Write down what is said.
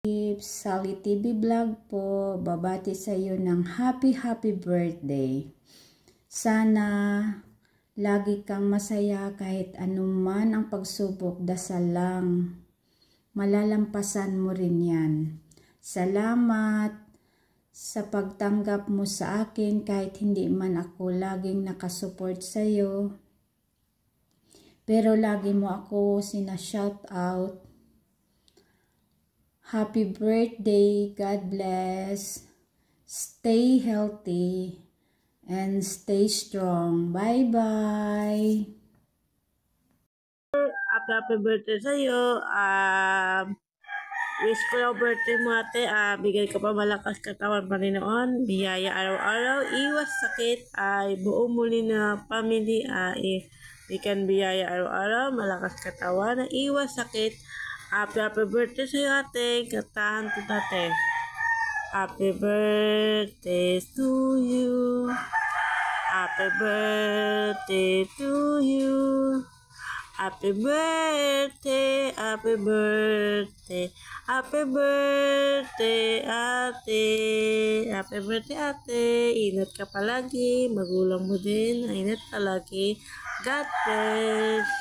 Sally TV Vlog po, babati sa iyo ng happy birthday. Sana lagi kang masaya kahit anuman ang pagsubok, dasal lang. Malalampasan mo rin yan. Salamat sa pagtanggap mo sa akin kahit hindi man ako laging nakasupport sa iyo. Pero lagi mo ako sina-shout out. Happy birthday, God bless, stay healthy, and stay strong. Bye-bye. Happy birthday sa'yo. Wish ko yung birthday mo ate. Bigay ko pa malakas katawan Panginoon. Biyaya araw-araw. Iwas sakit. Buong muli na family. Ikan biyaya araw-araw. Malakas katawan. Iwas sakit. Happy birthday sa'yo ate. Katahan ko ate. Happy birthday to you. Happy birthday to you. Happy birthday, happy birthday, happy birthday ate. Happy birthday ate. Ingat ka palagi. Magulang mo din. Ingat palagi. God bless.